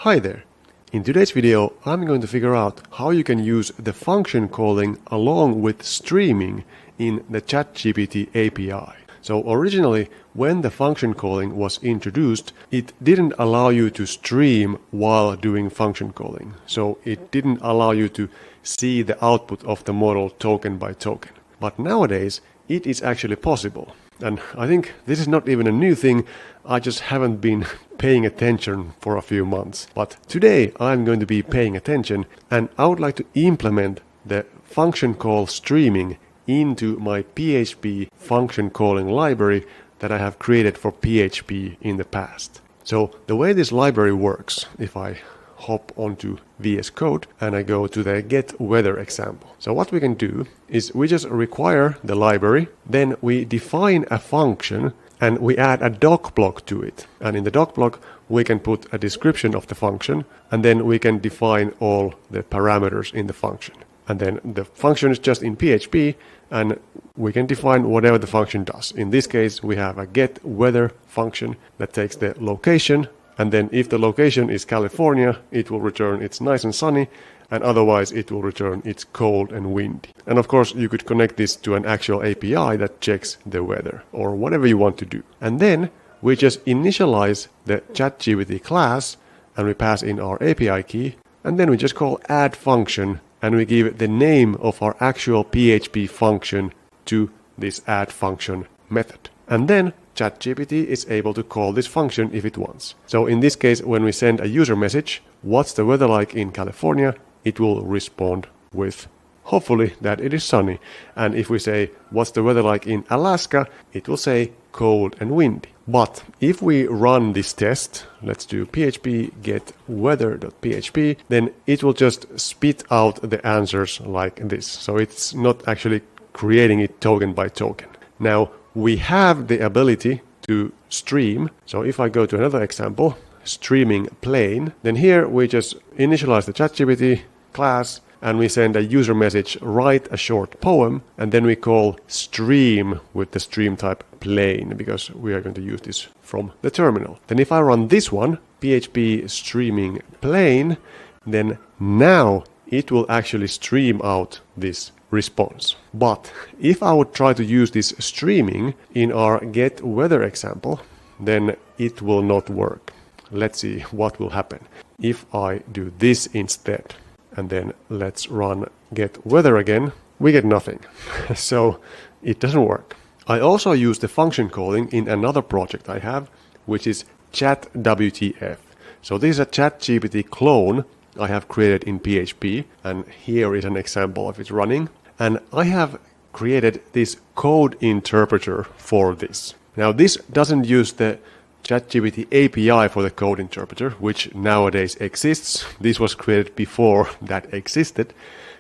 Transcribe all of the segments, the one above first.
Hi there! In today's video, I'm going to figure out how you can use the function calling along with streaming in the ChatGPT API. So originally, when the function calling was introduced, it didn't allow you to stream while doing function calling. So it didn't allow you to see the output of the model token by token. But nowadays, it is actually possible. And I think this is not even a new thing, I just haven't been paying attention for a few months. But today I'm going to be paying attention, and I would like to implement the function call streaming into my PHP function calling library that I have created for PHP in the past. So the way this library works, if I hop onto VS Code and I go to the get weather example. So what we can do is we just require the library, then we define a function and we add a doc block to it. And in the doc block we can put a description of the function, and then we can define all the parameters in the function. And then the function is just in PHP, and we can define whatever the function does. In this case we have a get weather function that takes the location, and then if the location is California, it will return it's nice and sunny, and otherwise it will return it's cold and windy. And of course you could connect this to an actual API that checks the weather, or whatever you want to do. And then we just initialize the ChatGPT class, and we pass in our API key, and then we just call add function, and we give the name of our actual PHP function to this add function method. And then ChatGPT is able to call this function if it wants. So in this case, when we send a user message, what's the weather like in California, it will respond with hopefully that it is sunny. And if we say what's the weather like in Alaska, it will say cold and windy. But if we run this test, let's do php get weather.php, then it will just spit out the answers like this. So it's not actually creating it token by token. Now we have the ability to stream. So if I go to another example, streaming plain, then here we just initialize the ChatGPT class and we send a user message, write a short poem, and then we call stream with the stream type plain, because we are going to use this from the terminal. Then if I run this one, PHP streaming plain, then now it will actually stream out this response. But if I would try to use this streaming in our get weather example, then it will not work. Let's see what will happen if I do this instead. And then let's run get weather again, we get nothing. So it doesn't work. I also use the function calling in another project I have, which is chat-wtf. So this is a ChatGPT clone I have created in PHP, and here is an example of it running. And I have created this code interpreter for this. Now this doesn't use the ChatGPT API for the code interpreter, which nowadays exists. This was created before that existed.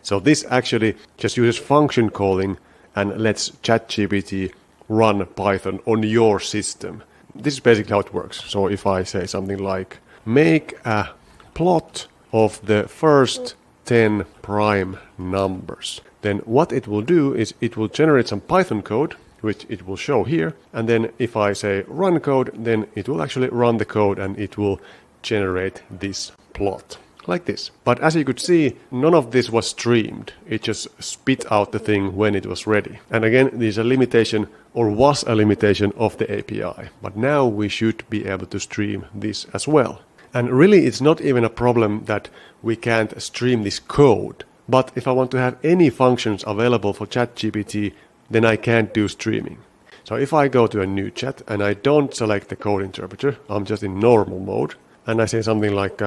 So this actually just uses function calling and lets ChatGPT run Python on your system. This is basically how it works. So if I say something like make a plot of the first 10 prime numbers, then what it will do is it will generate some Python code, which it will show here. And then if I say run code, then it will actually run the code and it will generate this plot like this. But as you could see, none of this was streamed. It just spit out the thing when it was ready. And again, there's a limitation, or was a limitation, of the API. But now we should be able to stream this as well. And really, it's not even a problem that we can't stream this code. But if I want to have any functions available for ChatGPT, then I can't do streaming. So if I go to a new chat and I don't select the code interpreter, I'm just in normal mode, and I say something like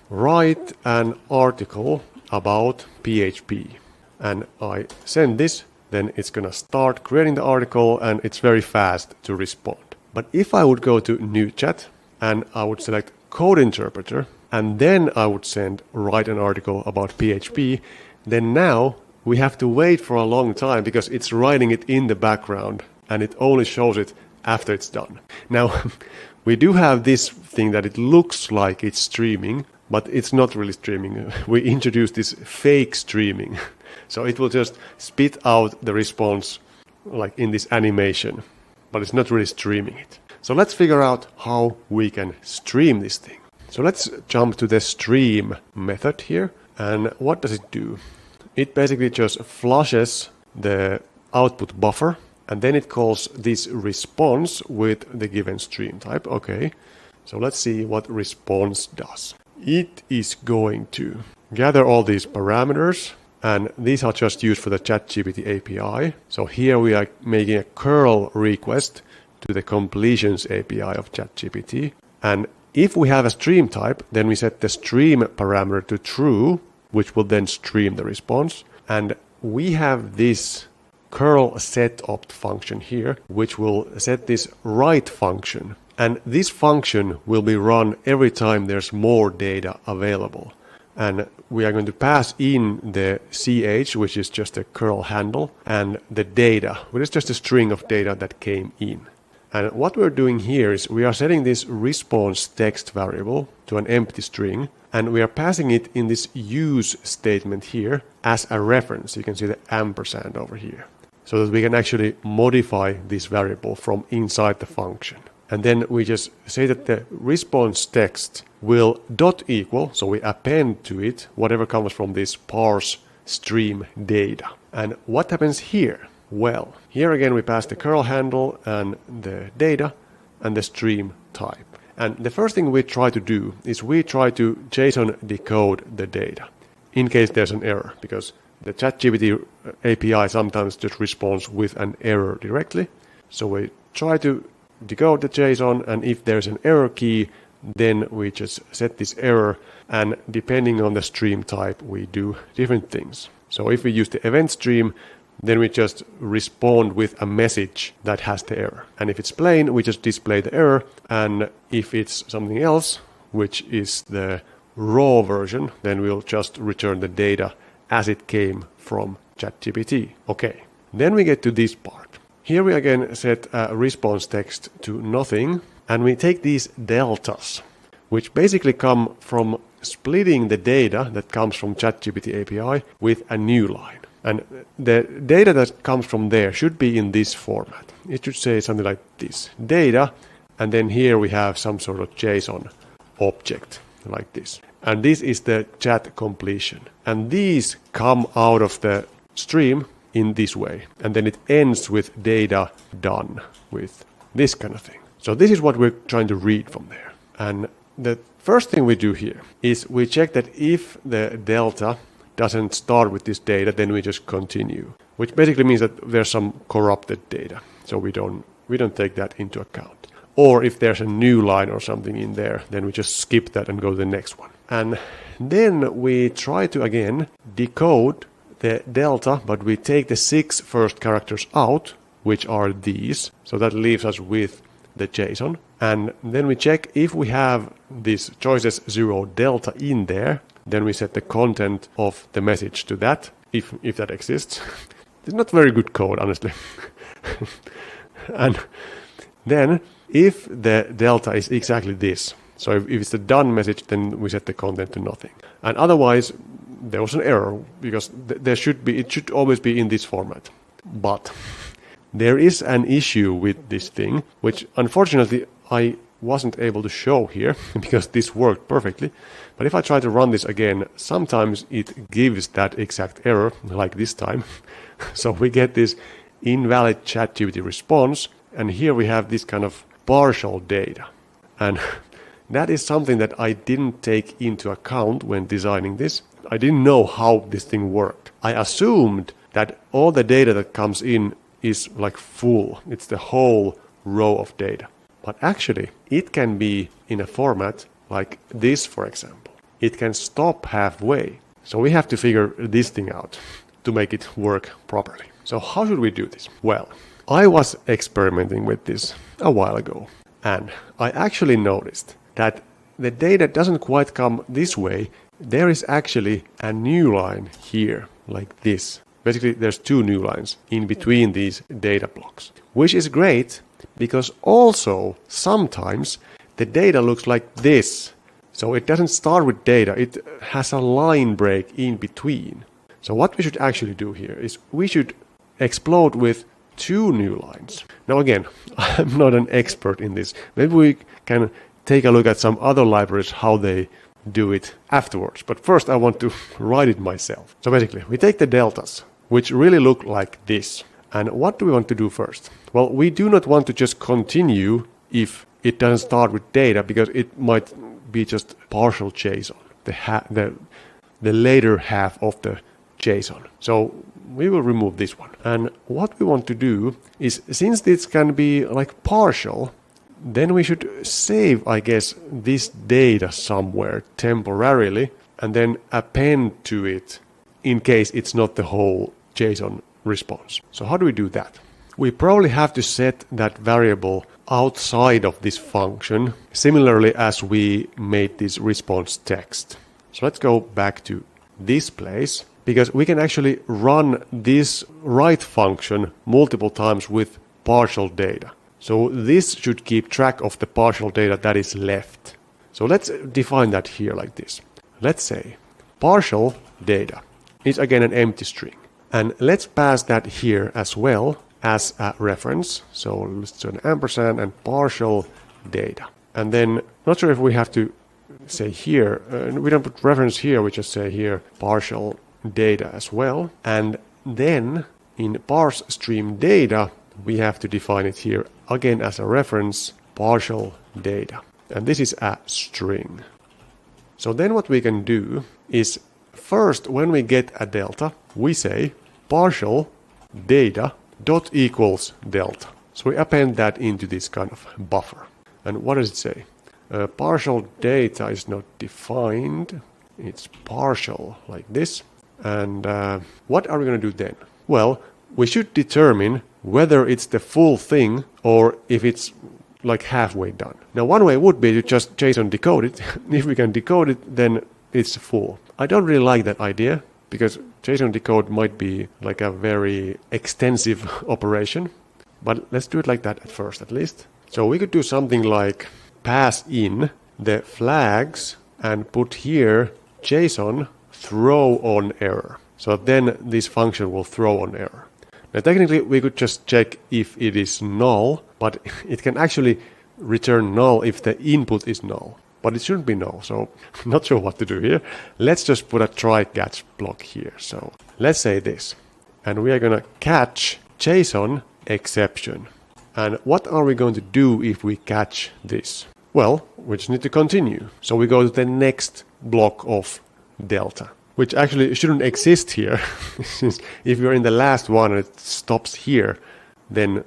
write an article about PHP, and I send this, then it's gonna start creating the article and it's very fast to respond. But if I would go to new chat and I would select code interpreter, and then I would send write an article about PHP, then now we have to wait for a long time because it's writing it in the background and it only shows it after it's done. Now, we do have this thing that it looks like it's streaming, but it's not really streaming. We introduced this fake streaming. So it will just spit out the response like in this animation, but it's not really streaming it. So let's figure out how we can stream this thing. So let's jump to the stream method here. And what does it do? It basically just flushes the output buffer, and then it calls this response with the given stream type. Okay, so let's see what response does. It is going to gather all these parameters, and these are just used for the ChatGPT API. So here we are making a curl request to the completions API of ChatGPT. And if we have a stream type, then we set the stream parameter to true, which will then stream the response. And we have this curl setup function here, which will set this write function. And this function will be run every time there's more data available. And we are going to pass in the ch, which is just a curl handle, and the data, which is just a string of data that came in. And what we're doing here is we are setting this response text variable to an empty string, and we are passing it in this use statement here as a reference. You can see the ampersand over here, so that we can actually modify this variable from inside the function. And then we just say that the response text will dot equal, so we append to it whatever comes from this parse stream data. And what happens here? Well, here again we pass the curl handle and the data and the stream type. And the first thing we try to do is we try to JSON decode the data in case there's an error, because the ChatGPT API sometimes just responds with an error directly. So we try to decode the JSON, and if there's an error key, then we just set this error, and depending on the stream type we do different things. So if we use the event stream, then we just respond with a message that has the error. And if it's plain, we just display the error, and if it's something else, which is the raw version, then we'll just return the data as it came from ChatGPT. Okay, then we get to this part. Here we again set a response text to nothing, and we take these deltas, which basically come from splitting the data that comes from ChatGPT API with a new line. And the data that comes from there should be in this format. It should say something like this: data, and then here we have some sort of JSON object like this. And this is the chat completion. And these come out of the stream in this way, and then it ends with data done with this kind of thing. So this is what we're trying to read from there. And the first thing we do here is we check that if the delta doesn't start with this data, then we just continue, which basically means that there's some corrupted data, so we don't take that into account. Or if there's a new line or something in there, then we just skip that and go to the next one. And then we try to again decode the delta, but we take the 6 first characters out, which are these. So that leaves us with the JSON. And then we check if we have this choices 0 delta in there, then we set the content of the message to that, if that exists. It's not very good code, honestly. And then if the delta is exactly this, so if it's the done message, then we set the content to nothing. And otherwise, there was an error, because it should always be in this format. But there is an issue with this thing, which unfortunately I wasn't able to show here because this worked perfectly. But if I try to run this again, sometimes it gives that exact error, like this time. So we get this invalid ChatGPT response, and here we have this kind of partial data. And that is something that I didn't take into account when designing this. I didn't know how this thing worked. I assumed that all the data that comes in is like full. It's the whole row of data. But actually, it can be in a format like this, for example. It can stop halfway. So we have to figure this thing out to make it work properly. So how should we do this? Well, I was experimenting with this a while ago, and I actually noticed that the data doesn't quite come this way. There is actually a new line here, like this. Basically, there's 2 new lines in between these data blocks, which is great because also sometimes the data looks like this. So it doesn't start with data, it has a line break in between. So what we should actually do here is we should explode with 2 new lines. Now again, I'm not an expert in this. Maybe we can take a look at some other libraries, how they do it afterwards. But first I want to write it myself. So basically, we take the deltas, which really look like this. And what do we want to do first? Well, we do not want to just continue if it doesn't start with data, because it might be just partial JSON, the later half of the JSON. So we will remove this one. And what we want to do is, since this can be like partial, then we should save, I guess, this data somewhere temporarily and then append to it in case it's not the whole JSON response. So how do we do that? We probably have to set that variable outside of this function, similarly as we made this response text. So let's go back to this place, because we can actually run this write function multiple times with partial data. So this should keep track of the partial data that is left. So let's define that here like this. Let's say partial data is again an empty string. And let's pass that here as well as a reference. So let's do an ampersand and partial data. And then, not sure if we have to say here, we don't put reference here, we just say here partial data as well. And then in parse stream data, we have to define it here again as a reference, partial data. And this is a string. So then what we can do is, first, when we get a delta, we say partial data dot equals delta. So we append that into this kind of buffer. And what does it say? Partial data is not defined. It's partial like this. And what are we going to do then? Well, we should determine whether it's the full thing or if it's like halfway done. Now, one way would be to just JSON decode it. If we can decode it, then it's full. I don't really like that idea, because JSON decode might be like a very extensive operation. But let's do it like that at first, at least. So we could do something like pass in the flags and put here JSON throw on error. So then this function will throw on error. Now technically we could just check if it is null, but it can actually return null if the input is null. But it shouldn't be null, so not sure what to do here. Let's just put a try catch block here. So let's say this. And we are going to catch JSON exception. And what are we going to do if we catch this? Well, we just need to continue. So we go to the next block of delta, which actually shouldn't exist here. If you're in the last one and it stops here, then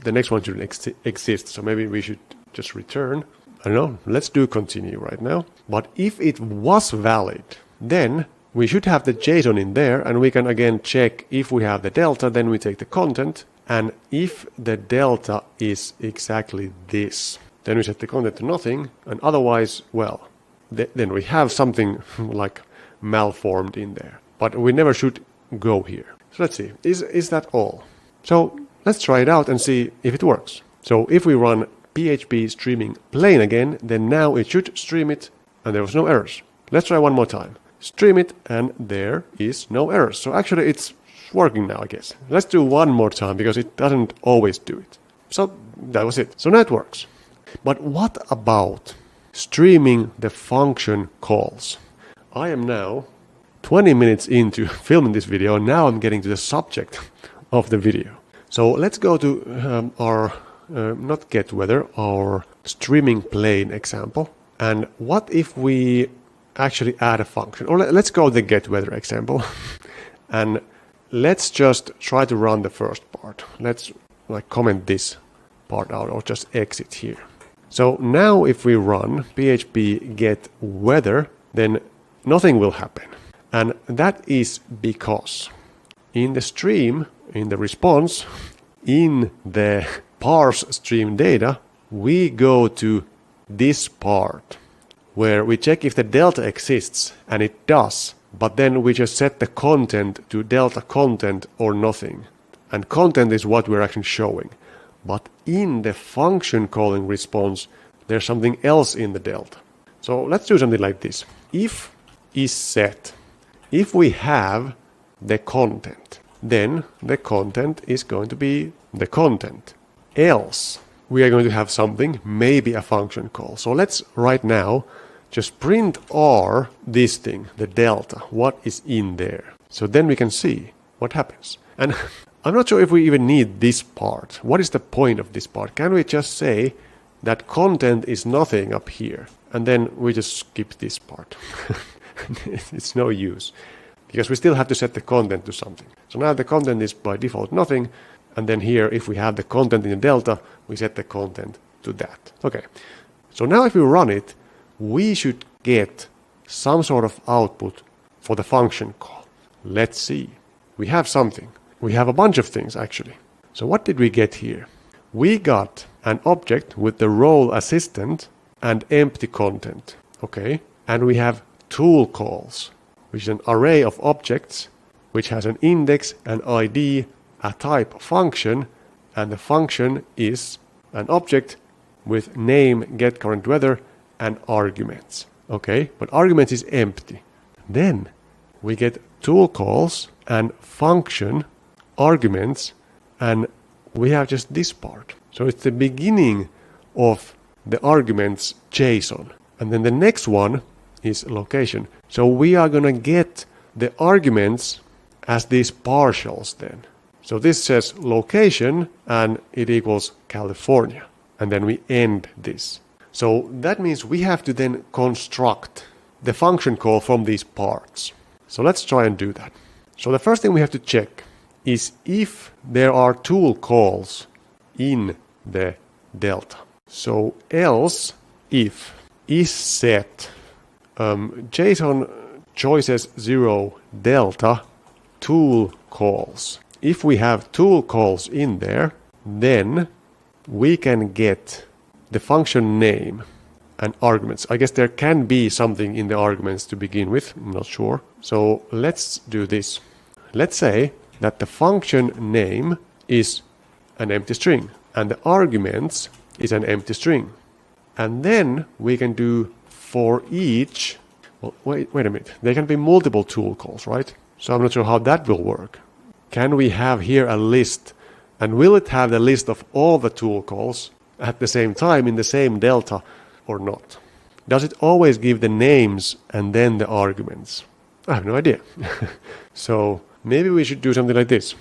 the next one shouldn't exist. So maybe we should just return. I don't know, let's do continue right now. But if it was valid, then we should have the JSON in there, and we can again check if we have the delta, then we take the content. And if the delta is exactly this, then we set the content to nothing, and otherwise, well, then we have something like malformed in there. But we never should go here. So let's see, is that all? So let's try it out and see if it works. So if we run PHP streaming plain again, then now it should stream it, and there was no errors. Let's try one more time. Stream it, and there is no errors. So actually it's working now, I guess. Let's do one more time, because it doesn't always do it. So that was it. So now it works. But what about streaming the function calls? I am now 20 minutes into filming this video, and now I'm getting to the subject of the video. So let's go to our not get weather, our streaming plain example. And what if we actually add a function? Or let's go the get weather example. And let's just try to run the first part. Let's like comment this part out, or just exit here. So now if we run PHP get weather, then nothing will happen. And that is because in the stream, in the response, in the parse stream data, we go to this part where we check if the delta exists, and it does, but then we just set the content to delta content or nothing. And content is what we're actually showing. But in the function calling response, there's something else in the delta. So let's do something like this. If is set, if we have the content, then the content is going to be the content. Else, we are going to have something, maybe a function call. So let's right now just print R this thing, the delta, what is in there. So then we can see what happens. And I'm not sure if we even need this part. What is the point of this part? Can we just say that content is nothing up here? And then we just skip this part. It's no use. Because we still have to set the content to something. So now the content is by default nothing. And then here, if we have the content in the delta, we set the content to that. Okay. So now if we run it, we should get some sort of output for the function call. Let's see. We have something. We have a bunch of things actually. So what did we get here? We got an object with the role assistant and empty content. Okay. And we have tool calls, which is an array of objects, which has an index, an ID, a type function, and the function is an object with name, get current weather, and arguments. Okay, but arguments is empty. Then we get tool calls and function arguments, and we have just this part. So it's the beginning of the arguments JSON. And then the next one is location. So we are going to get the arguments as these partials then. So this says location and it equals California. And then we end this. So that means we have to then construct the function call from these parts. So let's try and do that. So the first thing we have to check is if there are tool calls in the delta. So else if is set JSON choices 0 delta tool calls. If we have tool calls in there, then we can get the function name and arguments. I guess there can be something in the arguments to begin with. I'm not sure. So let's do this. Let's say that the function name is an empty string and the arguments is an empty string. And then we can do for each, well, wait a minute. There can be multiple tool calls, right? So I'm not sure how that will work. Can we have here a list? And will it have the list of all the tool calls at the same time in the same delta or not? Does it always give the names and then the arguments? I have no idea. So maybe we should do something like this.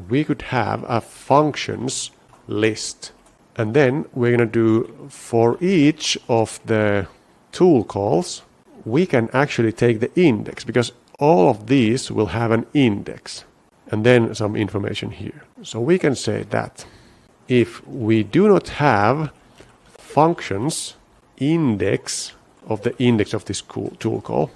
We could have a functions list. And then we're going to do for each of the tool calls, we can actually take the index because all of these will have an index. And then some information here. So we can say that if we do not have functions index of the index of this tool call,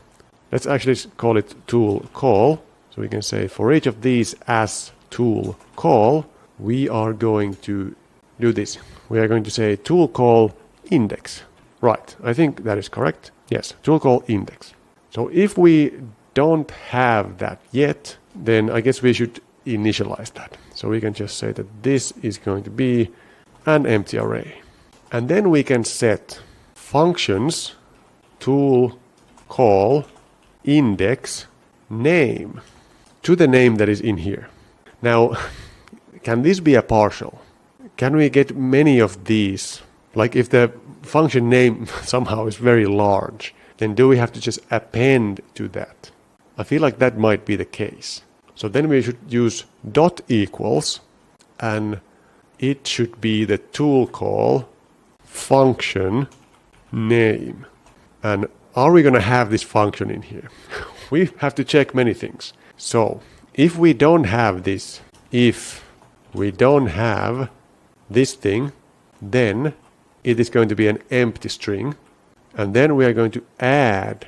let's actually call it tool call. So we can say for each of these as tool call, we are going to do this. We are going to say tool call index. Right, I think that is correct. Yes, tool call index. So if we don't have that yet, then I guess we should initialize that. So we can just say that this is going to be an empty array. And then we can set functions tool call index name to the name that is in here. Now, can this be a partial? Can we get many of these? Like if the function name somehow is very large, then do we have to just append to that? I feel like that might be the case. So then we should use dot equals and it should be the tool call function name. And are we going to have this function in here? We have to check many things. So if we don't have this, if we don't have this thing, then it is going to be an empty string. And then we are going to add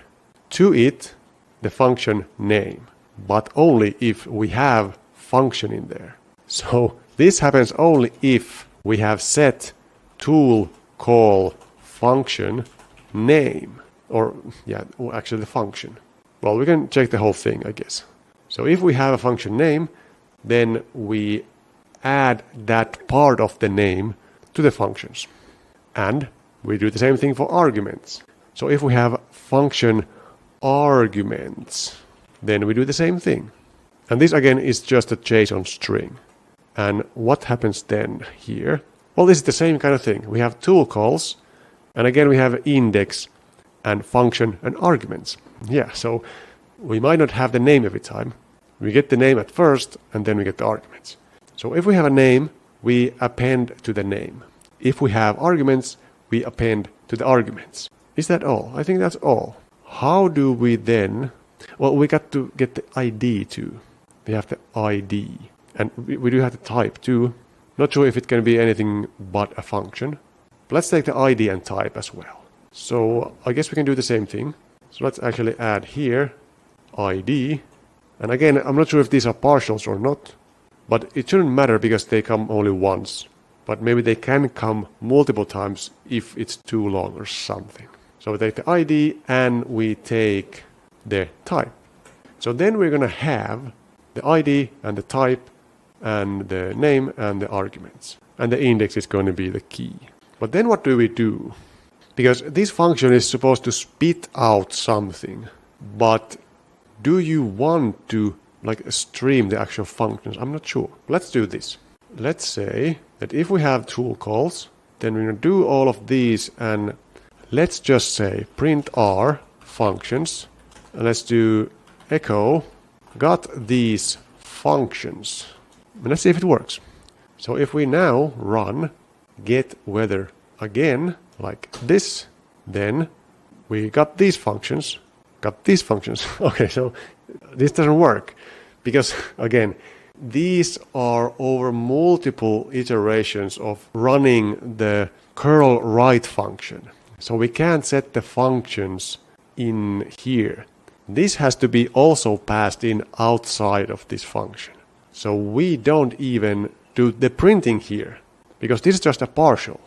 to it the function name, but only if we have function in there. So this happens only if we have set tool call function name, or actually the function. Well, we can check the whole thing, I guess. So if we have a function name, then we add that part of the name to the functions. And we do the same thing for arguments. So if we have function arguments, then we do the same thing. And this again is just a JSON string. And what happens then here? Well, this is the same kind of thing. We have tool calls, and again we have index and function and arguments. Yeah, so we might not have the name every time. We get the name at first, and then we get the arguments. So if we have a name, we append to the name. If we have arguments, we append to the arguments. Is that all? I think that's all. How do we then... Well, we got to get the ID too. We have the ID. And we do have the type too. Not sure if it can be anything but a function. But let's take the ID and type as well. So I guess we can do the same thing. So let's actually add here ID. And again, I'm not sure if these are partials or not. But it shouldn't matter because they come only once. But maybe they can come multiple times if it's too long or something. So we take the ID and we take the type. So then we're going to have the ID and the type and the name and the arguments. And the index is going to be the key. But then what do we do? Because this function is supposed to spit out something. But do you want to stream the actual functions? I'm not sure. Let's do this. Let's say that if we have tool calls, then we're going to do all of these, and let's just say print r functions, and let's do echo got these functions. And let's see if it works. So if we now run get weather again like this, then we got these functions. Okay, so this doesn't work because again, these are over multiple iterations of running the curl write function. So we can't set the functions in here. This has to be also passed in outside of this function. So we don't even do the printing here because this is just a partial.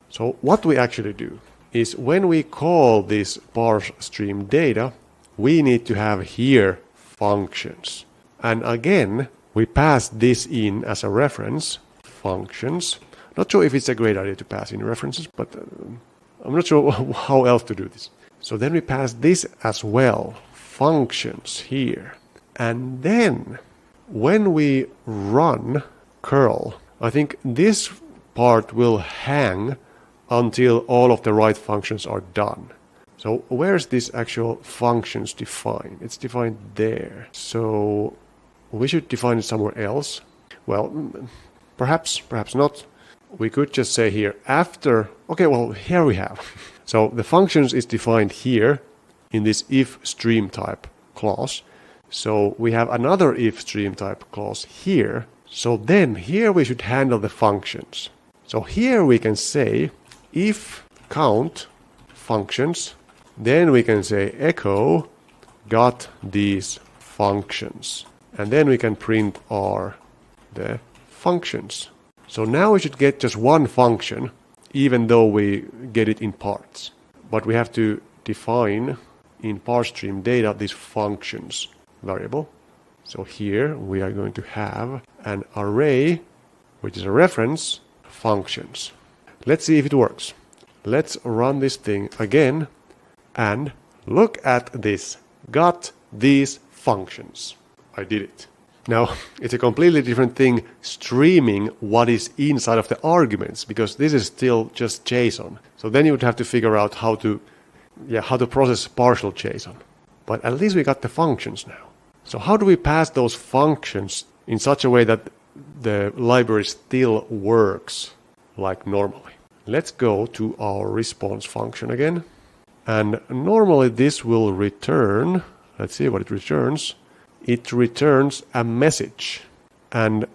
So what we actually do is when we call this parse stream data, we need to have here functions. And again, we pass this in as a reference, functions. Not sure if it's a great idea to pass in references, but I'm not sure how else to do this. So then we pass this as well, functions here. And then when we run curl, I think this part will hang until all of the right functions are done. So where's this actual functions defined? It's defined there. So we should define it somewhere else. Well, perhaps not. We could just say here after. Okay, well, here we have. So the functions is defined here in this if stream type clause. So we have another if stream type clause here. So then here we should handle the functions. So here we can say if count functions, then we can say echo got these functions. And then we can print r the functions. So now we should get just one function, even though we get it in parts. But we have to define in parse stream data this functions variable. So here we are going to have an array, which is a reference, functions. Let's see if it works. Let's run this thing again and look at this. Got these functions. I did it. Now, it's a completely different thing streaming what is inside of the arguments, because this is still just JSON. So then you would have to figure out how to process partial JSON. But at least we got the functions now. So how do we pass those functions in such a way that the library still works like normally? Let's go to our response function again. And normally this will return, let's see what it returns. It returns a message. And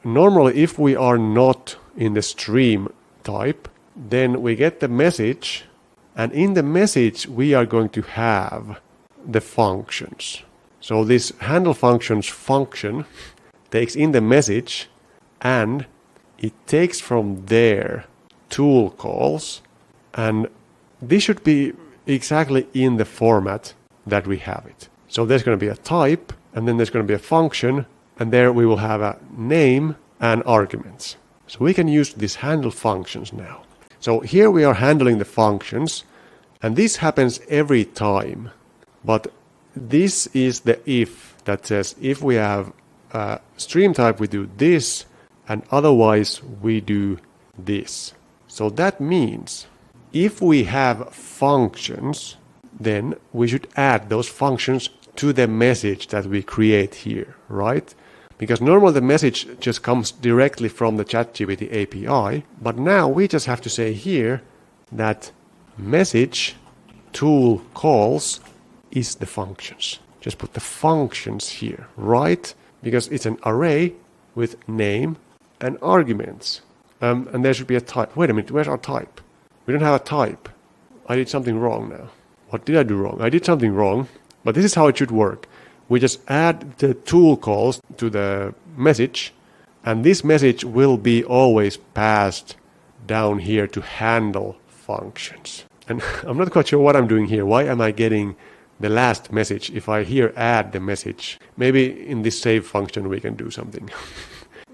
normally if we are not in the stream type, then we get the message, and in the message we are going to have the functions. So this handle functions function takes in the message and it takes from there tool calls, and this should be exactly in the format that we have it. So there's going to be a type, and then there's going to be a function, and there we will have a name and arguments. So we can use these handle functions now. So here we are handling the functions, and this happens every time. But this is the if that says if we have a stream type, we do this, and otherwise we do this. So that means if we have functions, then we should add those functions to the message that we create here, right? Because normally the message just comes directly from the ChatGPT API, but now we just have to say here that message tool calls is the functions. Just put the functions here, right? Because it's an array with name and arguments. And there should be a type. Wait a minute, where's our type? We don't have a type. I did something wrong now. What did I do wrong? I did something wrong, but this is how it should work. We just add the tool calls to the message, and this message will be always passed down here to handle functions. And I'm not quite sure what I'm doing here. Why am I getting the last message if I here add the message? Maybe in this save function we can do something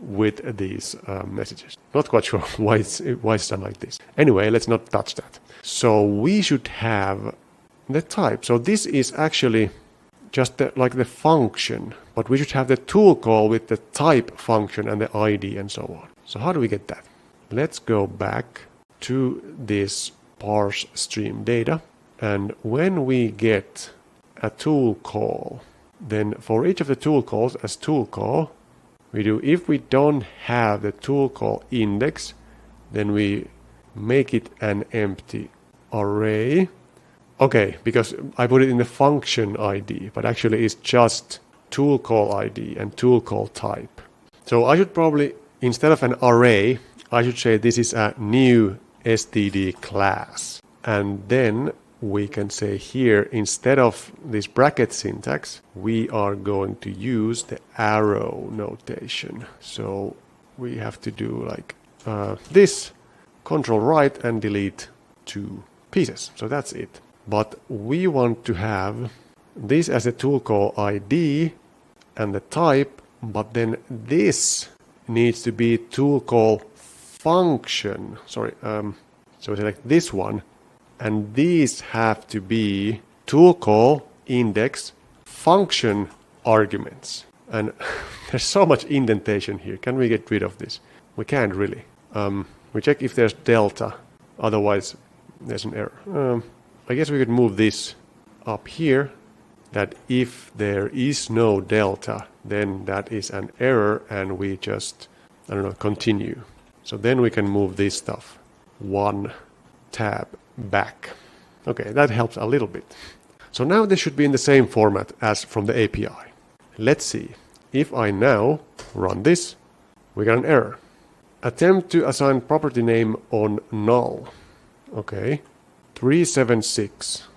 with these messages. Not quite sure why it's done like this. Anyway, let's not touch that. So we should have the type. So this is actually just like the function, but we should have the tool call with the type function and the ID and so on. So how do we get that? Let's go back to this parse stream data, and when we get a tool call, then for each of the tool calls as tool call, we do, if we don't have the tool call index, then we make it an empty array. Okay, because I put it in the function ID, but actually it's just tool call ID and tool call type. So I should probably, instead of an array, I should say this is a new std class. And then we can say here, instead of this bracket syntax, we are going to use the arrow notation. So we have to do like this, control right and delete two pieces. So that's it. But we want to have this as a tool call ID and the type, but then this needs to be tool call function. So select this one, and these have to be tool call index function arguments. And there's so much indentation here. Can we get rid of this? We can't really. We check if there's delta, otherwise there's an error. I guess we could move this up here, that if there is no delta, then that is an error, and we just, continue. So then we can move this stuff one tab back. Okay, that helps a little bit. So now this should be in the same format as from the API. Let's see. If I now run this, we got an error. Attempt to assign property name on null. Okay. 376.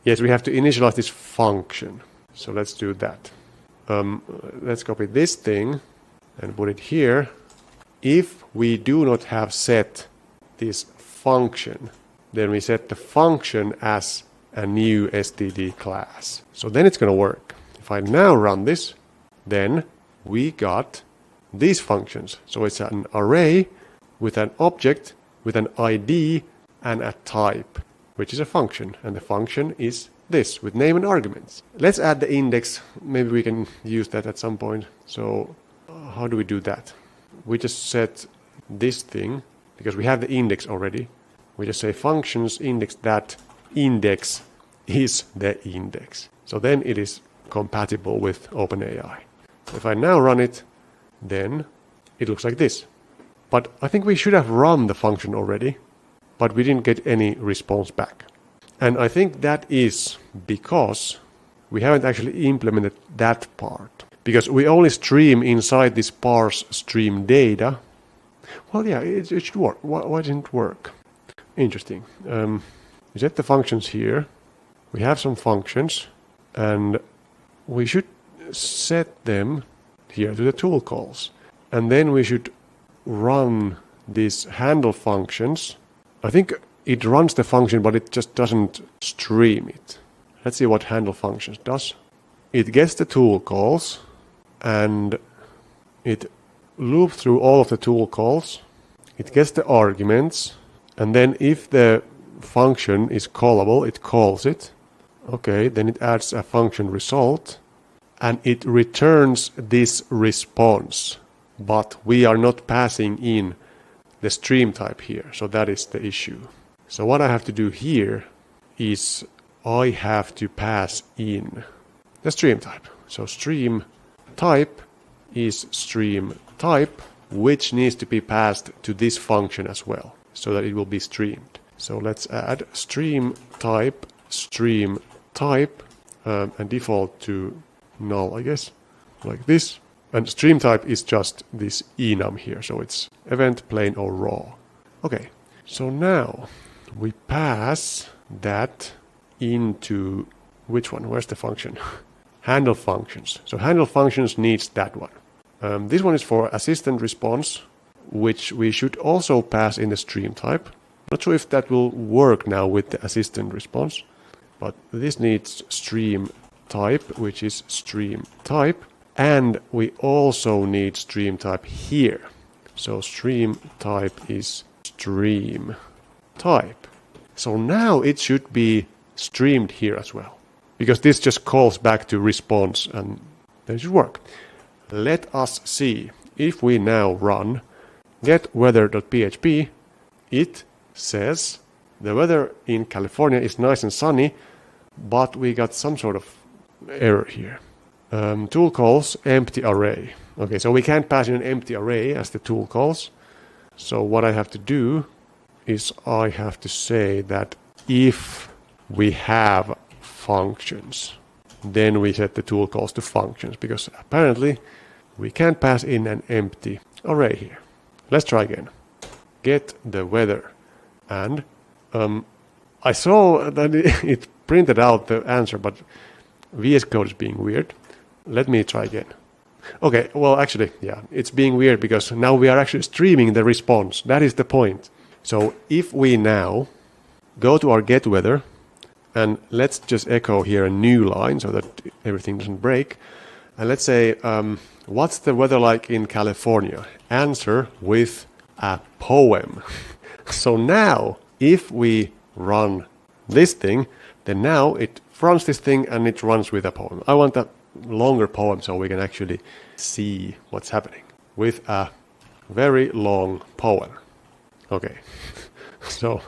Yes, we have to initialize this function. So let's do that. Let's copy this thing and put it here. If we do not have set this function, then we set the function as a new std class. So then it's going to work. If I now run this, then we got these functions. So it's an array with an object, with an ID, and a type, which is a function. And the function is this, with name and arguments. Let's add the index. Maybe we can use that at some point. So how do we do that? We just set this thing, because we have the index already. We just say functions index that index is the index. So then it is compatible with OpenAI. If I now run it, then it looks like this. But I think we should have run the function already, but we didn't get any response back. And I think that is because we haven't actually implemented that part. Because we only stream inside this parse stream data. Well, yeah, it should work. Why didn't it work? Interesting. We set the functions here. We have some functions, and we should set them here to the tool calls. And then we should run these handle functions. I think it runs the function, but it just doesn't stream it. Let's see what handle functions does. It gets the tool calls, and it loops through all of the tool calls. It gets the arguments, and then if the function is callable, it calls it. Okay, then it adds a function result, and it returns this response. But we are not passing in the stream type here. So that is the issue. So what I have to do here is I have to pass in the stream type. So stream type is stream type, which needs to be passed to this function as well, so that it will be streamed. So let's add stream type, and default to null, I guess, like this. And stream type is just this enum here, so it's event, plain, or raw. Okay, so now we pass that into which one? Where's the function? Handle functions. So handle functions needs that one. This one is for assistant response, which we should also pass in the stream type. Not sure if that will work now with the assistant response, but this needs stream type, which is stream type. And we also need stream type here. So stream type is stream type. So now it should be streamed here as well, because this just calls back to response and then it should work. Let us see if we now run getWeather.php. It says the weather in California is nice and sunny, but we got some sort of error here. Tool calls empty array. Okay, so we can't pass in an empty array as the tool calls. So what I have to do is I have to say that if we have functions, then we set the tool calls to functions, because apparently we can't pass in an empty array here. Let's try again. Get the weather. And I saw that it printed out the answer, but VS Code is being weird. Let me try again. Okay, well, actually, yeah, it's being weird because now we are actually streaming the response. That is the point. So if we now go to our get weather, and let's just echo here a new line so that everything doesn't break. And let's say, what's the weather like in California? Answer with a poem. So now, if we run this thing, then now it runs this thing and it runs with a poem. I want a longer poem so we can actually see what's happening with a very long poem. Okay, so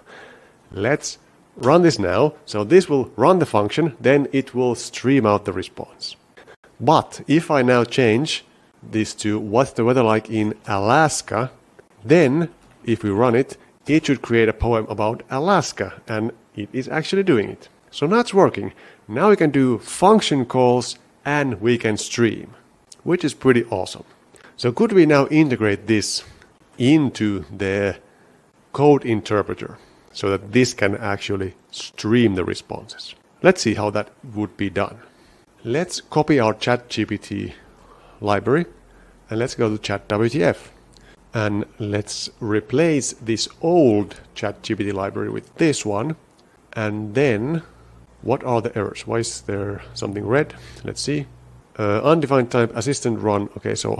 let's run this now. So this will run the function, then it will stream out the response. But if I now change this to what's the weather like in Alaska, then if we run it, it should create a poem about Alaska, and it is actually doing it. So now it's working. Now we can do function calls and we can stream, which is pretty awesome. So could we now integrate this into the code interpreter so that this can actually stream the responses? Let's see how that would be done. Let's copy our ChatGPT library and let's go to ChatWTF. And let's replace this old ChatGPT library with this one. And then, what are the errors? Why is there something red? Let's see. Undefined type assistant run. Okay, so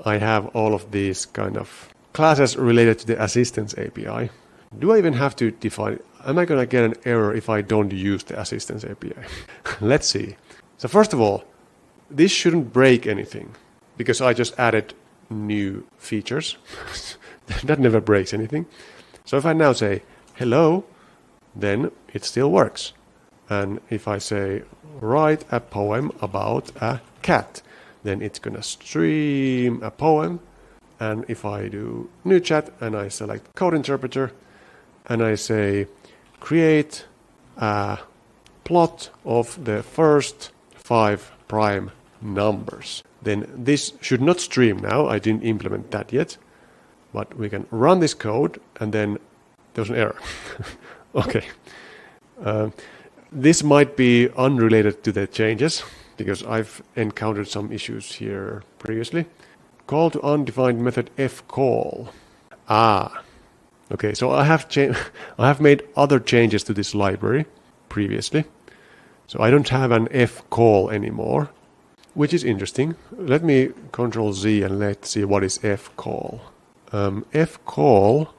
I have all of these kind of classes related to the assistance API. Do I even have to define? Am I going to get an error if I don't use the assistance API? Let's see. So first of all, this shouldn't break anything because I just added new features. That never breaks anything. So if I now say hello, then it still works. And if I say write a poem about a cat, then it's gonna stream a poem. And if I do new chat and I select code interpreter and I say create a plot of the first 5 prime numbers, then this should not stream now. I didn't implement that yet, but we can run this code and then there's an error. Okay. This might be unrelated to the changes because I've encountered some issues here previously. Call to undefined method fcall. Okay, so I have made other changes to this library previously. So I don't have an fcall anymore, which is interesting. Let me Control Z and let's see what is fcall. Fcall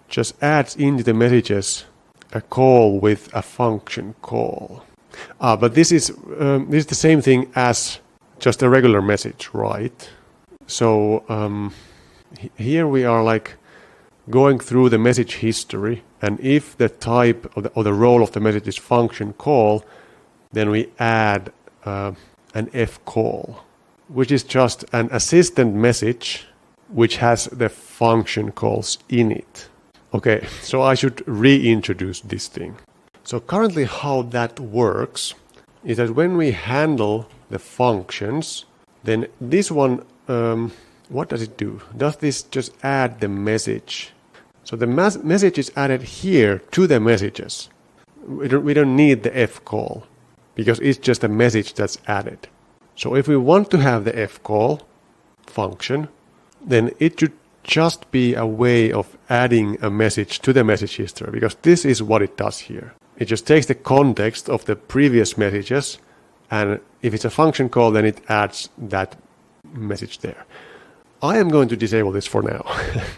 just adds into the messages a call with a function call. But this is the same thing as just a regular message, right? So here we are like going through the message history, and if the type or the role of the message is function call, then we add an f call, which is just an assistant message which has the function calls in it. Okay, so I should reintroduce this thing. So currently how that works is that when we handle the functions, then this one, what does it do? Does this just add the message? So the message is added here to the messages. We don't need the f call because it's just a message that's added. So if we want to have the f call function, then it should just be a way of adding a message to the message history, because this is what it does here. It just takes the context of the previous messages, and if it's a function call, then it adds that message there. I am going to disable this for now,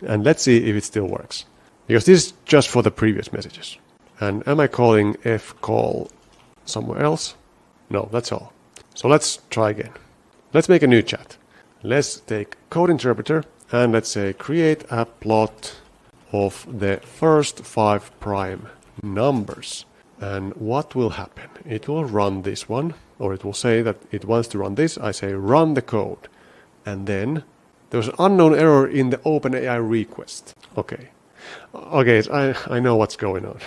and let's see if it still works, because this is just for the previous messages. And am I calling f call somewhere else? No, that's all. So let's try again. Let's make a new chat. Let's take CodeInterpreter and let's say create a plot of the first 5 prime numbers. And what will happen? It will run this one, or it will say that it wants to run this. I say run the code. And then there's an unknown error in the OpenAI request. Okay, I know what's going on.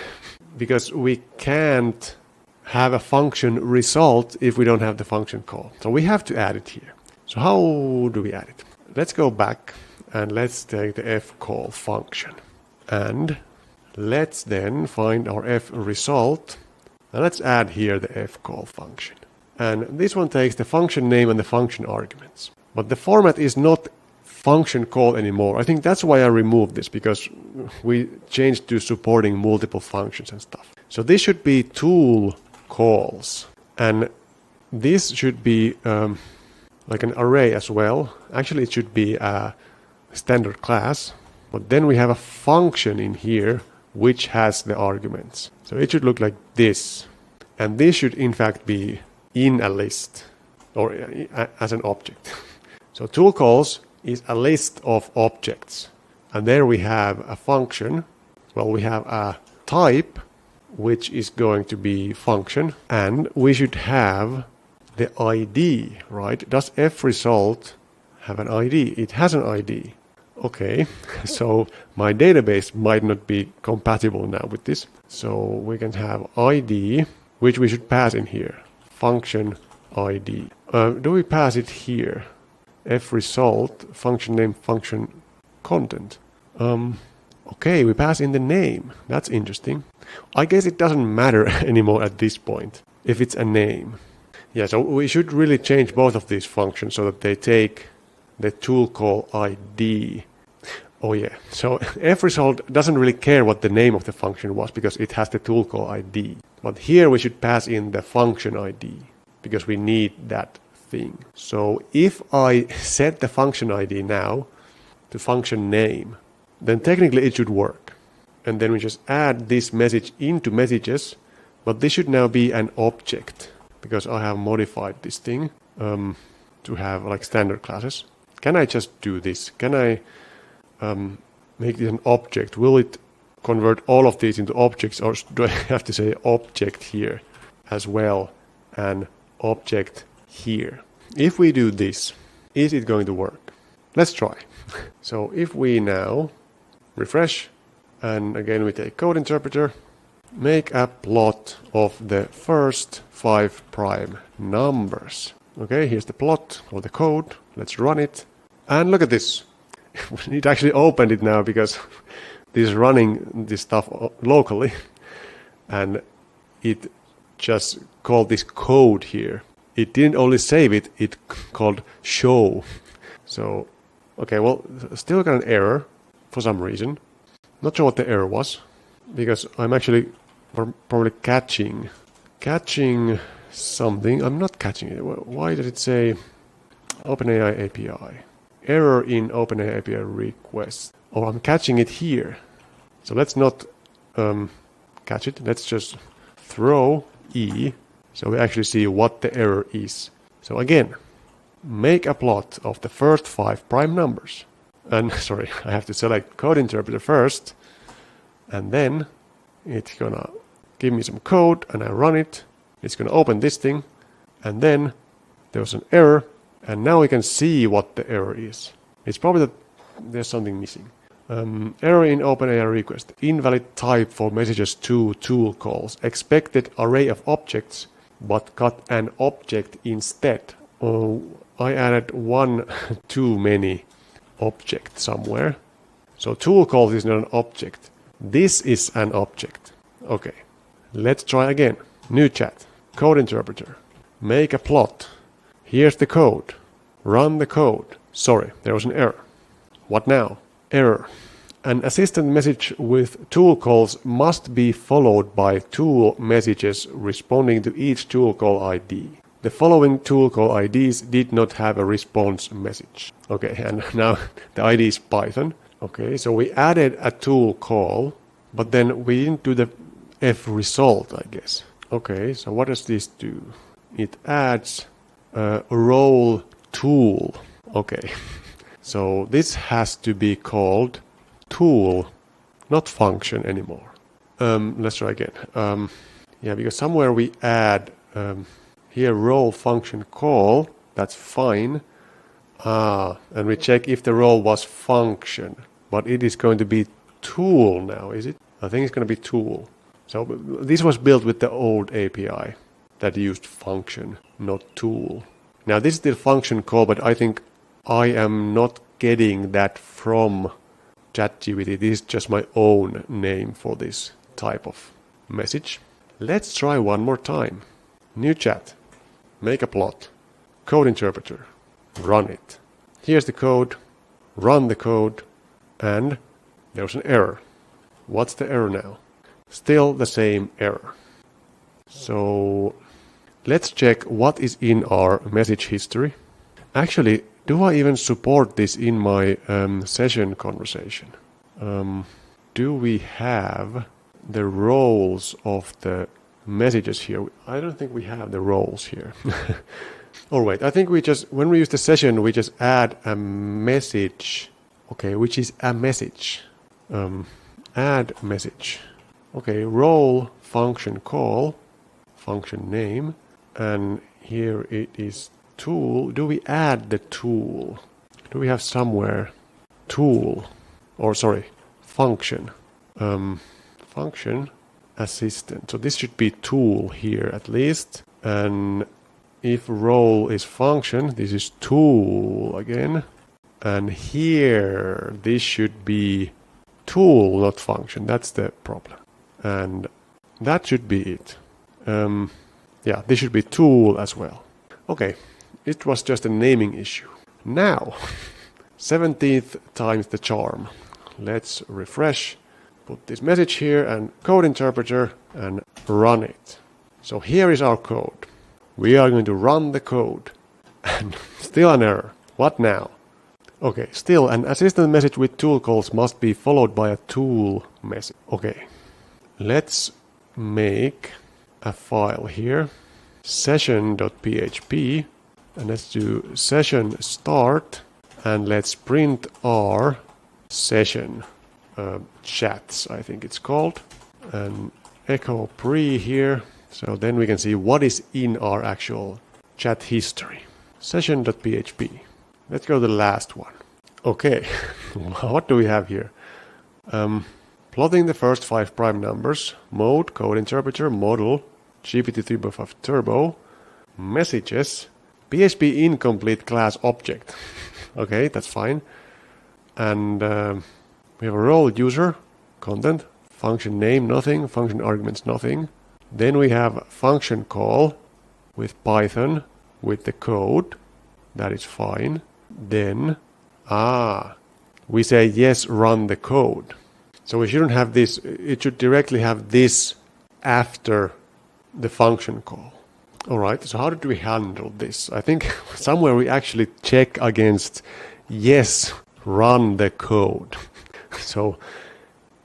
Because we can't have a function result if we don't have the function call. So we have to add it here. So how do we add it? Let's go back and let's take the fcall function. And let's then find our f result. And let's add here the fcall function. And this one takes the function name and the function arguments. But the format is not function call anymore. I think that's why I removed this, because we changed to supporting multiple functions and stuff. So this should be tool calls. And this should be like an array as well. Actually, it should be a standard class. But then we have a function in here which has the arguments. So it should look like this. And this should in fact be in a list or as an object. So tool calls is a list of objects. And there we have a function. Well, we have a type which is going to be function. And we should have the ID, right? Does f result have an ID? It has an ID. Okay, so my database might not be compatible now with this. So we can have ID, which we should pass in here. Function ID. Do we pass it here? F result, function name, function content. Okay, we pass in the name. That's interesting. I guess it doesn't matter anymore at this point if it's a name. Yeah, so we should really change both of these functions so that they take the tool call ID. Oh yeah, so fresult doesn't really care what the name of the function was because it has the tool call ID. But here we should pass in the function ID because we need that thing. So if I set the function ID now to function name, then technically it should work. And then we just add this message into messages, but this should now be an object because I have modified this thing to have like standard classes. Can I just do this? Can I make it an object? Will it convert all of these into objects, or do I have to say object here as well and object here? If we do this, is it going to work? Let's try. So if we now refresh, and again we take CodeInterpreter, make a plot of the first 5 prime numbers. Okay, here's the plot of the code. Let's run it. And look at this. It actually opened it now because this is running this stuff locally. And it just called this code here. It didn't only save it, it called show. So, okay, well, still got an error for some reason. Not sure what the error was, because I'm actually probably catching something. I'm not catching it. Why did it say OpenAI API? Error in OpenAI API request. Oh, I'm catching it here. So let's not catch it. Let's just throw E so we actually see what the error is. So again, make a plot of the first 5 prime numbers. And sorry, I have to select code interpreter first, and then it's gonna give me some code, and I run it. It's gonna open this thing, and then there's an error, and now we can see what the error is. It's probably that there's something missing. Error in OpenAI request. Invalid type for messages to tool calls. Expected array of objects, but got an object instead. Oh, I added one too many object somewhere. So tool calls is not an object. This is an object. Okay, let's try again. New chat. Code interpreter. Make a plot. Here's the code. Run the code. Sorry, there was an error. What now? Error. An assistant message with tool calls must be followed by tool messages responding to each tool call ID. The following tool call IDs did not have a response message. Okay, and now the ID is Python. Okay, so we added a tool call, but then we didn't do the F result, I guess. Okay, so what does this do? It adds a role tool. Okay, so this has to be called tool, not function anymore. Let's try again. Yeah, because somewhere we add here role function call. That's fine. And we check if the role was function, but it is going to be tool now, is it? I think it's going to be tool. So this was built with the old API that used function, not tool. Now this is the function call, but I think I am not getting that from ChatGPT. This is just my own name for this type of message. Let's try one more time. New chat. Make a plot. Code interpreter. Run it. Here's the code. Run the code. And there's an error. What's the error now? Still the same error. So let's check what is in our message history. Actually, do I even support this in my session conversation? Do we have the roles of the messages here? I don't think we have the roles here. Or wait, I think we just, when we use the session, we just add a message. Okay, which is a message. Add message. Okay, role function call, function name, and here it is tool. Do we add the tool? Do we have somewhere tool, or sorry, function? Function assistant. So this should be tool here at least. And if role is function, this is tool again. And here, this should be tool, not function. That's the problem. And that should be it. Yeah, this should be tool as well. Okay, it was just a naming issue. Now, 17th times the charm. Let's refresh, put this message here and code interpreter and run it. So here is our code. We are going to run the code. And still an error. What now? Okay, still an assistant message with tool calls must be followed by a tool message. Okay, let's make a file here, session.php, and let's do session start, and let's print our session chats, I think it's called, and echo pre here, so then we can see what is in our actual chat history. Session.php. Let's go to the last one. Okay, what do we have here? Plotting the first 5 prime numbers, mode, code interpreter, model, GPT 3.5 turbo, messages, PHP incomplete class object. Okay, that's fine. And we have a role user, content, function name, nothing, function arguments, nothing. Then we have function call with Python, with the code. That is fine. Then, we say yes, run the code. So we shouldn't have this, it should directly have this after the function call. All right, so how did we handle this? I think somewhere we actually check against yes, run the code. So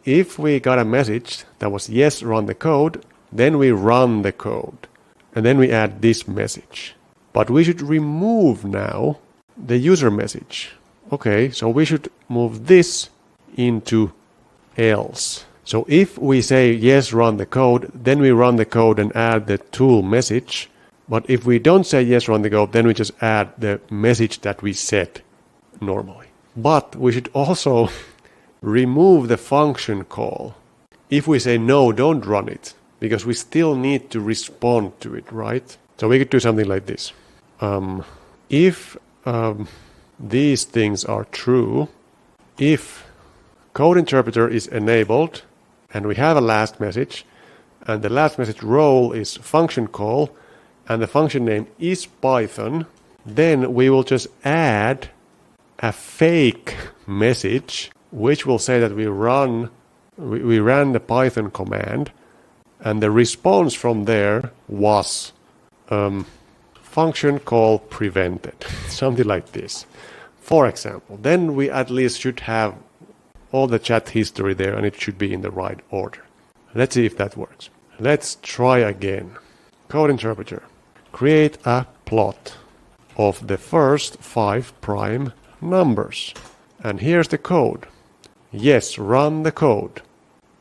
if we got a message that was yes, run the code, then we run the code. And then we add this message. But we should remove now the user message. Okay, so we should move this into else. So if we say yes, run the code, then we run the code and add the tool message. But if we don't say yes, run the code, then we just add the message that we set normally. But we should also remove the function call if we say no, don't run it, because we still need to respond to it, right? So we could do something like this. If these things are true, if code interpreter is enabled and we have a last message and the last message role is function call and the function name is Python, then we will just add a fake message which will say that we ran the Python command and the response from there was function call prevented, something like this, for example. Then we at least should have all the chat history there and it should be in the right order. Let's see if that works. Let's try again. Code interpreter. Create a plot of the first 5 prime numbers. And here's the code. Yes, run the code.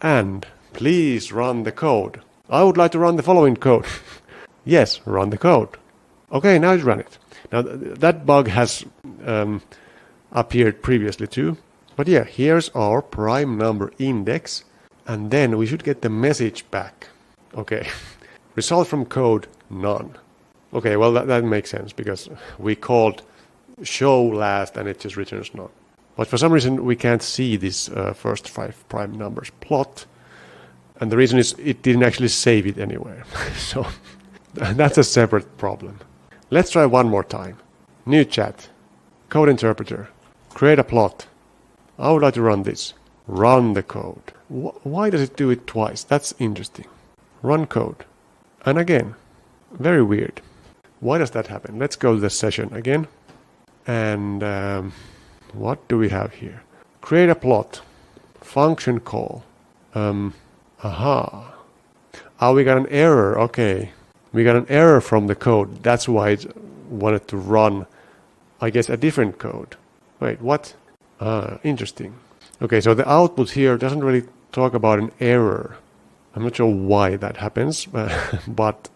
And please run the code. I would like to run the following code. Yes, run the code. Okay, now it ran it. Now that bug has appeared previously too. But yeah, here's our prime number index. And then we should get the message back. Okay, result from code, none. Okay, well that makes sense because we called show last and it just returns none. But for some reason we can't see this first 5 prime numbers plot. And the reason is it didn't actually save it anywhere. So that's a separate problem. Let's try one more time. New chat. Code interpreter. Create a plot. I would like to run this. Run the code. Why does it do it twice? That's interesting. Run code. And again. Very weird. Why does that happen? Let's go to the session again. And what do we have here? Create a plot. Function call. Aha. Oh, we got an error. Okay. We got an error from the code. That's why it wanted to run, I guess, a different code. Wait, what? Interesting. Okay, so the output here doesn't really talk about an error. I'm not sure why that happens, but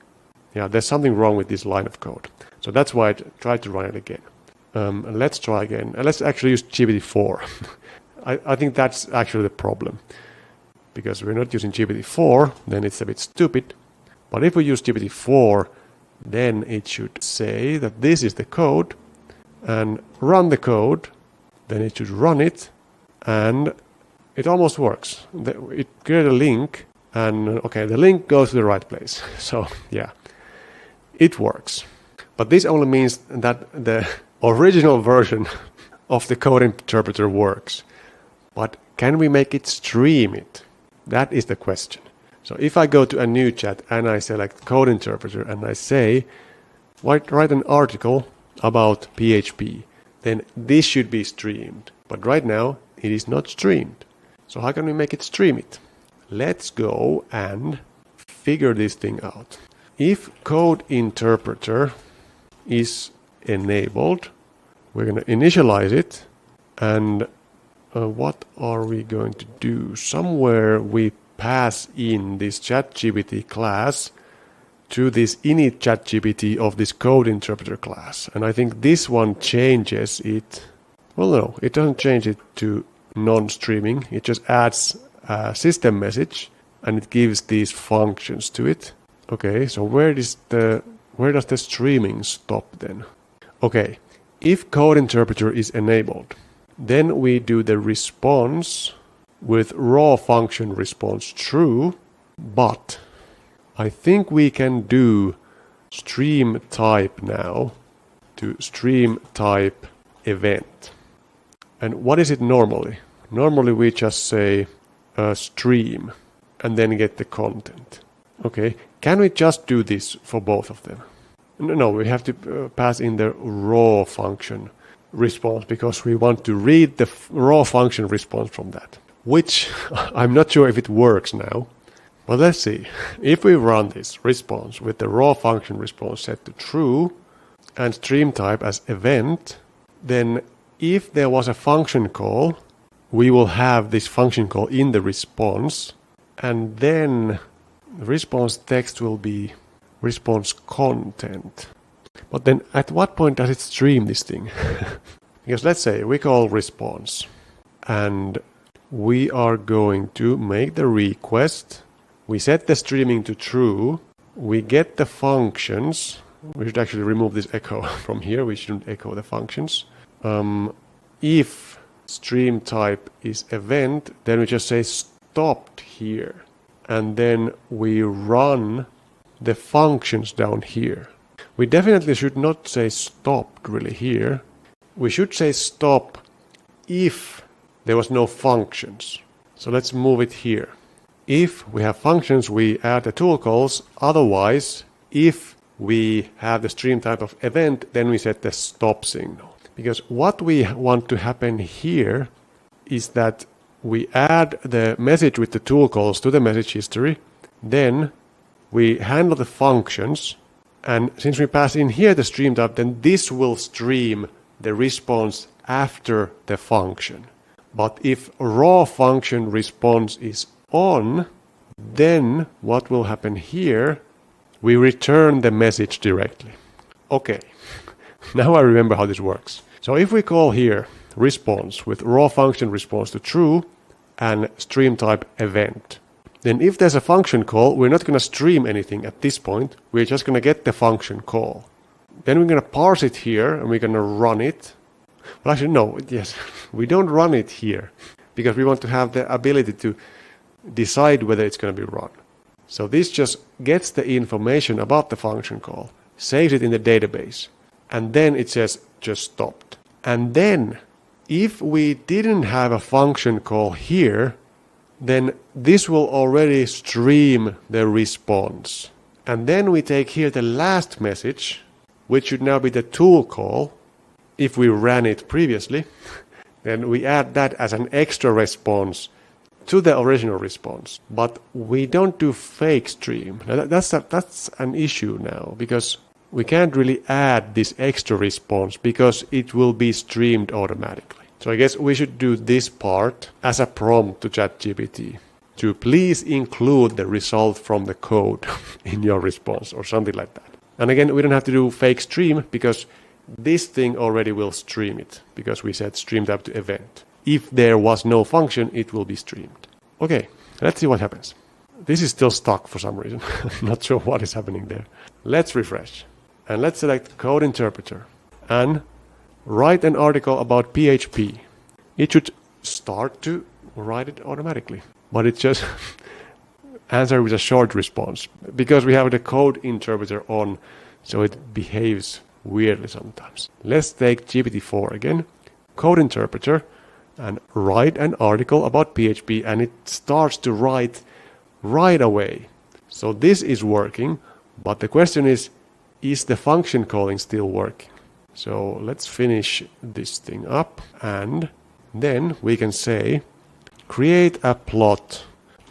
yeah, there's something wrong with this line of code. So that's why I tried to run it again. Let's try again. Let's actually use GPT-4. I think that's actually the problem. Because we're not using GPT-4, then it's a bit stupid. But if we use GPT-4, then it should say that this is the code and run the code. Then it should run it and it almost works. It created a link and okay, the link goes to the right place. So yeah, it works. But this only means that the original version of the code interpreter works. But can we make it stream it? That is the question. So if I go to a new chat and I select code interpreter and I say, write an article about PHP, then this should be streamed. But right now it is not streamed. So how can we make it stream it? Let's go and figure this thing out. If code interpreter is enabled, we're going to initialize it. And what are we going to do? Somewhere we pass in this ChatGPT class to this init ChatGPT of this code interpreter class. And I think this one changes it. Well, no, it doesn't change it to non-streaming. It just adds a system message and it gives these functions to it. Okay, so where does the streaming stop then? Okay, if code interpreter is enabled, then we do the response with raw function response true, but I think we can do stream type now to stream type event. And what is it normally? Normally we just say stream and then get the content. Okay, can we just do this for both of them? No, we have to pass in the raw function response because we want to read the raw function response from that, which I'm not sure if it works now. But let's see. If we run this response with the raw function response set to true and stream type as event, then if there was a function call, we will have this function call in the response, and then the response text will be response content. But then at what point does it stream this thing? Because let's say we call response, and we are going to make the request. We set the streaming to true. We get the functions. We should actually remove this echo from here. We shouldn't echo the functions. If stream type is event, then we just say stopped here. And then we run the functions down here. We definitely should not say stopped really here. We should say stop if there was no functions. So let's move it here. If we have functions, we add the tool calls. Otherwise, if we have the stream type of event, then we set the stop signal. Because what we want to happen here is that we add the message with the tool calls to the message history. Then we handle the functions. And since we pass in here the stream type, then this will stream the response after the function. But if raw function response is on, then what will happen here? We return the message directly. Okay, now I remember how this works. So if we call here response with raw function response to true and stream type event, then if there's a function call, we're not going to stream anything at this point. We're just going to get the function call. Then we're going to parse it here and we're going to run it. Well, actually, no, yes, we don't run it here because we want to have the ability to decide whether it's going to be run. So this just gets the information about the function call, saves it in the database, and then it says just stopped. And then if we didn't have a function call here, then this will already stream the response. And then we take here the last message, which should now be the tool call. If we ran it previously, then we add that as an extra response to the original response. But we don't do fake stream. Now that's an issue now, because we can't really add this extra response because it will be streamed automatically. So I guess we should do this part as a prompt to ChatGPT to please include the result from the code in your response or something like that. And again, we don't have to do fake stream because this thing already will stream it because we said streamed up to event. If there was no function, it will be streamed. Okay, let's see what happens. This is still stuck for some reason. I'm not sure what is happening there. Let's refresh. And let's select Code Interpreter and write an article about PHP. It should start to write it automatically, but it just answer with a short response because we have the Code Interpreter on, so it behaves weirdly sometimes. Let's take GPT-4 again, Code Interpreter, and write an article about PHP, and it starts to write right away. So this is working, but the question is the function calling still working? So let's finish this thing up, and then we can say create a plot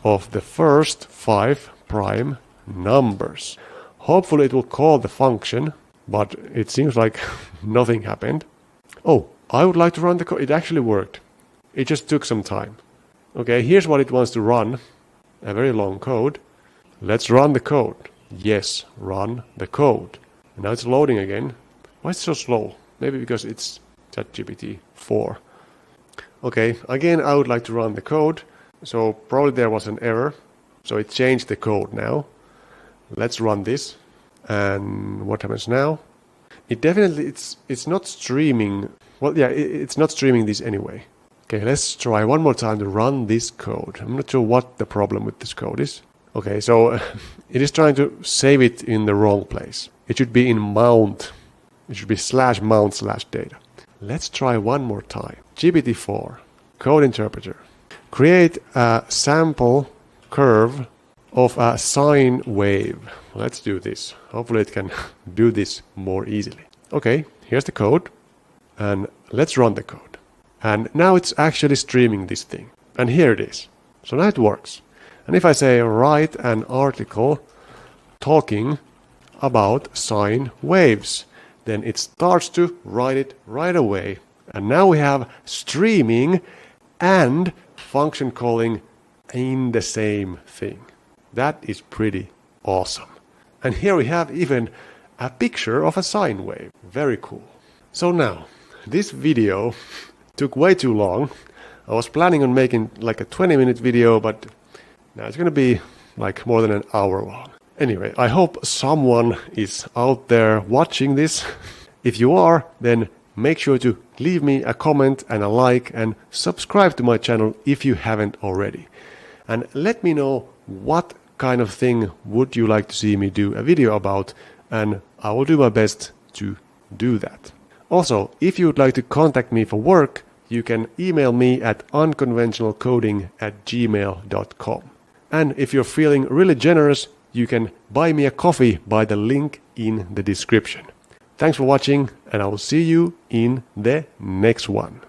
of the first 5 prime numbers. Hopefully it will call the function, but it seems like nothing happened. Oh, I would like to run the code. It actually worked. It just took some time. Okay, here's what it wants to run. A very long code. Let's run the code. Yes, run the code. Now it's loading again. Why is it so slow? Maybe because it's ChatGPT 4. Okay, again I would like to run the code. So probably there was an error. So it changed the code now. Let's run this. And what happens now? It definitely, it's not streaming. Well, yeah, it's not streaming this anyway. Okay, let's try one more time to run this code. I'm not sure what the problem with this code is. Okay, so it is trying to save it in the wrong place. It should be in mount. It should be /mount/data. Let's try one more time. GPT-4, Code Interpreter. Create a sample curve of a sine wave. Let's do this. Hopefully it can do this more easily. Okay, here's the code. And let's run the code. And now it's actually streaming this thing. And here it is. So now it works. And if I say write an article talking about sine waves, then it starts to write it right away And now we have streaming and function calling in the same thing. That is pretty awesome. And here we have even a picture of a sine wave. Very cool. So now, this video took way too long. I was planning on making like a 20-minute video, but now it's going to be like more than an hour long. Anyway, I hope someone is out there watching this. If you are, then make sure to leave me a comment and a like and subscribe to my channel if you haven't already. And let me know what kind of thing would you like to see me do a video about, and I will do my best to do that. Also, if you would like to contact me for work, you can email me at unconventionalcoding@gmail.com. And if you're feeling really generous, you can buy me a coffee by the link in the description. Thanks for watching, and I will see you in the next one.